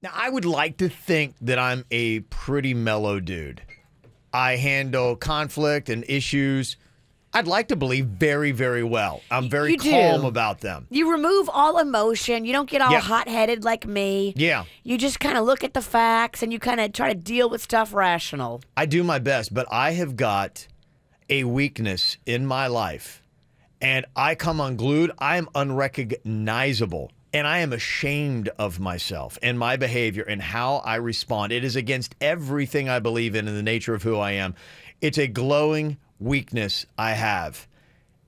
Now, I would like to think that I'm a pretty mellow dude. I handle conflict and issues, I'd like to believe, very, very well. I'm very calm about them. You remove all emotion. You don't get all hot-headed like me. Yeah. You just kind of look at the facts and you kind of try to deal with stuff rational. I do my best, but I have got a weakness in my life, and I come unglued. I am unrecognizable. And I am ashamed of myself and my behavior and how I respond. It is against everything I believe in and the nature of who I am. It's a glowing weakness I have,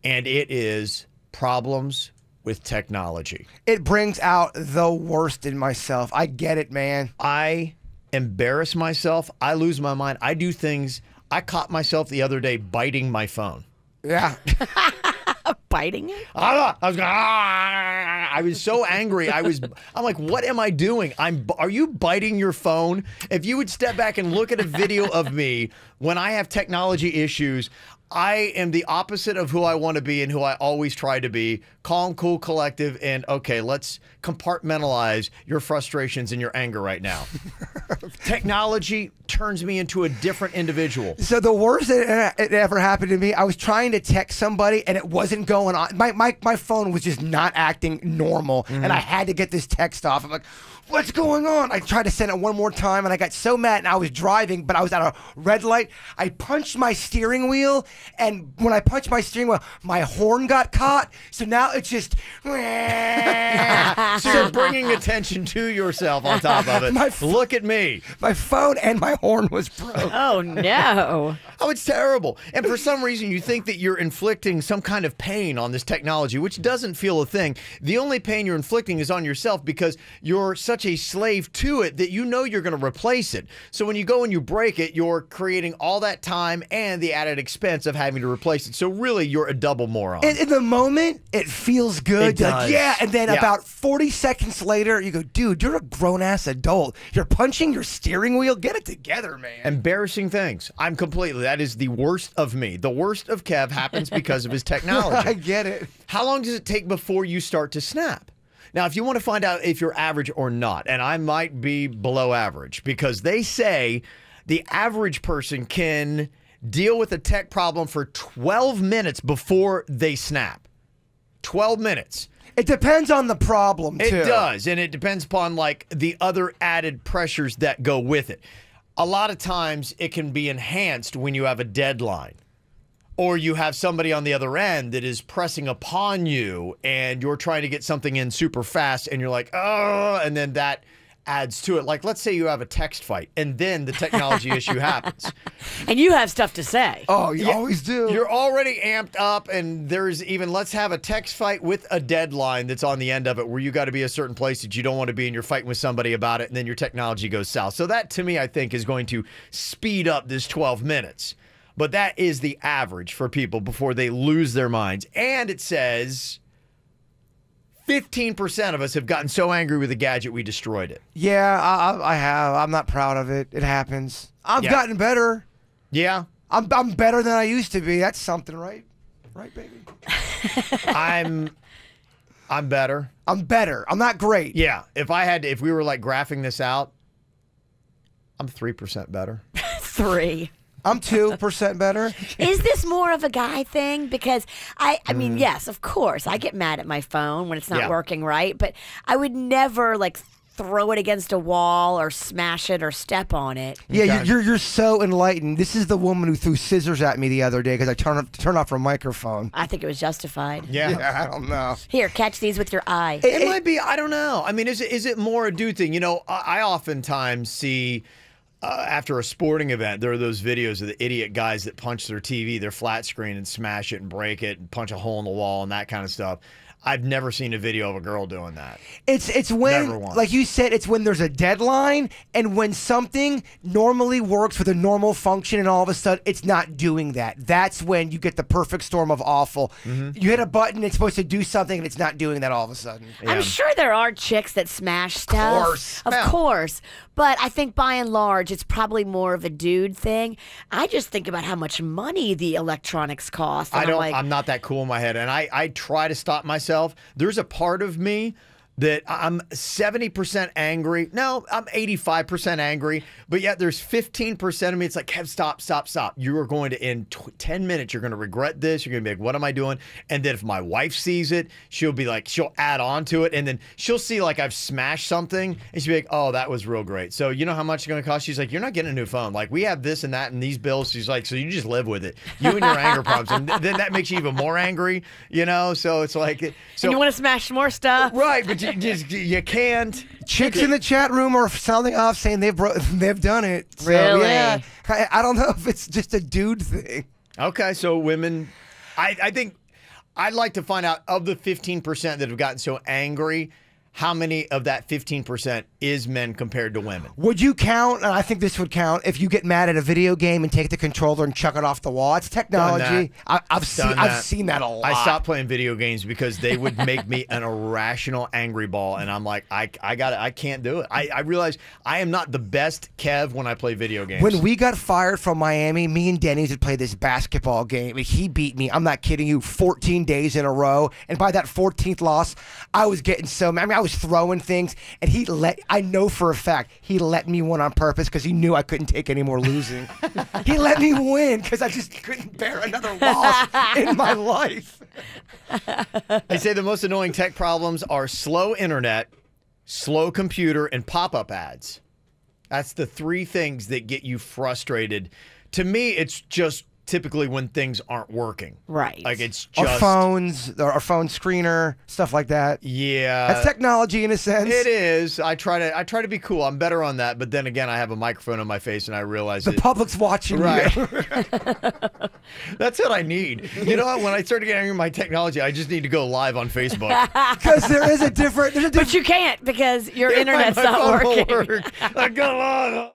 and it is problems with technology. It brings out the worst in myself. I get it, man. I embarrass myself. I lose my mind. I do things. I caught myself the other day biting my phone. Yeah. Biting it? I was so angry. I'm like, what am I doing? Are you biting your phone? If you would step back and look at a video of me when I have technology issues, I am the opposite of who I want to be and who I always try to be. Calm, cool, collective, and okay, let's compartmentalize your frustrations and your anger right now. Technology turns me into a different individual. So the worst that it ever happened to me, I was trying to text somebody and it wasn't going on. My phone was just not acting normal, and I had to get this text off. I'm like, what's going on? I tried to send it one more time, and I got so mad, and I was driving, but I was at a red light. I punched my steering wheel, and when I punched my steering wheel, my horn got caught, so now it's just... So you're bringing attention to yourself on top of it. Look at me. My phone and my horn was broke. Oh, no. Oh, it's terrible. And for some reason, you think that you're inflicting some kind of pain on this technology, which doesn't feel a thing. The only pain you're inflicting is on yourself because you're such a slave to it that you know you're going to replace it. So when you go and you break it, you're creating all that time and the added expense of having to replace it. So really, you're a double moron. In the moment, it feels good. It does. Like, yeah, and then about 40 seconds later, you go, dude, you're a grown-ass adult. You're punching your steering wheel. Get it together, man. Embarrassing things. That is the worst of me. The worst of Kev happens because of his technology. I get it. How long does it take before you start to snap? Now, if you want to find out if you're average or not, and I might be below average, because they say the average person can deal with a tech problem for 12 minutes before they snap. 12 minutes. It depends on the problem, too. It does, and it depends upon, like, the other added pressures that go with it. A lot of times, it can be enhanced when you have a deadline. Or you have somebody on the other end that is pressing upon you and you're trying to get something in super fast and you're like, oh, and then that adds to it. Like, let's say you have a text fight and then the technology issue happens. And you have stuff to say. Oh, you always do. You're already amped up, and there's even, let's have a text fight with a deadline that's on the end of it where you got to be a certain place that you don't want to be and you're fighting with somebody about it, and then your technology goes south. So that, to me, I think is going to speed up this 12 minutes. But that is the average for people before they lose their minds. And it says 15% of us have gotten so angry with the gadget we destroyed it. Yeah, I have. I'm not proud of it. It happens. I've gotten better. Yeah? I'm better than I used to be. That's something, right? Right, baby? I'm better. I'm better. I'm not great. Yeah. If we were like graphing this out, I'm 3% better. 3. I'm 2% better. Is this more of a guy thing? Because I mean, yes, of course, I get mad at my phone when it's not working right, but I would never like throw it against a wall or smash it or step on it. Yeah, you're so enlightened. This is the woman who threw scissors at me the other day because I turned off her microphone. I think it was justified. Yeah, I don't know. Here, catch these with your eye. It might be. I don't know. I mean, is it more a dude thing? You know, I oftentimes see. After a sporting event, there are those videos of the idiot guys that punch their TV, their flat screen, and smash it and break it and punch a hole in the wall and that kind of stuff. I've never seen a video of a girl doing that. It's when, like you said, it's when there's a deadline and when something normally works with a normal function and all of a sudden it's not doing that. That's when you get the perfect storm of awful. You hit a button, it's supposed to do something, and it's not doing that all of a sudden. Yeah. I'm sure there are chicks that smash stuff. Of course. But I think by and large, it's probably more of a dude thing. I just think about how much money the electronics cost. And I'm not that cool in my head. And I try to stop myself. There's a part of me that I'm 70% angry. No, I'm 85% angry. But yet there's 15% of me. It's like, Kev, stop, stop, stop. You are going to, in 10 minutes, you're going to regret this. You're going to be like, what am I doing? And then if my wife sees it, she'll be like, she'll add on to it. And then she'll see like I've smashed something. And she'll be like, oh, that was real great. So you know how much it's going to cost? She's like, you're not getting a new phone. Like, we have this and that and these bills. She's like, so you just live with it. You and your anger problems. And then that makes you even more angry, you know? So it's like. So, and you want to smash more stuff. Right, but you can't. Chicks in the chat room are sounding off saying they've done it. So, Really? Yeah. I don't know if it's just a dude thing. Okay, so women, I think I'd like to find out of the 15% that have gotten so angry, how many of that 15% is men compared to women? Would you count, and I think this would count, if you get mad at a video game and take the controller and chuck it off the wall? It's technology. I've seen that a lot. I stopped playing video games because they would make me an irrational angry ball, and I'm like, I can't do it. I realize I am not the best Kev when I play video games. When we got fired from Miami, me and Denny's would play this basketball game, and he beat me, I'm not kidding you, 14 days in a row, and by that 14th loss, I was getting so mad. I mean, I was throwing things, and I know for a fact he let me win on purpose because he knew I couldn't take any more losing. He let me win because I just couldn't bear another loss in my life. They say the most annoying tech problems are slow internet, slow computer, and pop-up ads. That's the three things that get you frustrated. To me, it's just typically when things aren't working. Right. Like it's just our phones, our phone screener, stuff like that. Yeah. That's technology in a sense. It is. I try to be cool. I'm better on that, but then again I have a microphone on my face and I realize the public's watching right. you. That's what I need. You know what? When I started getting my technology, I just need to go live on Facebook. Because there's a different But you can't because your internet's not working. I go on.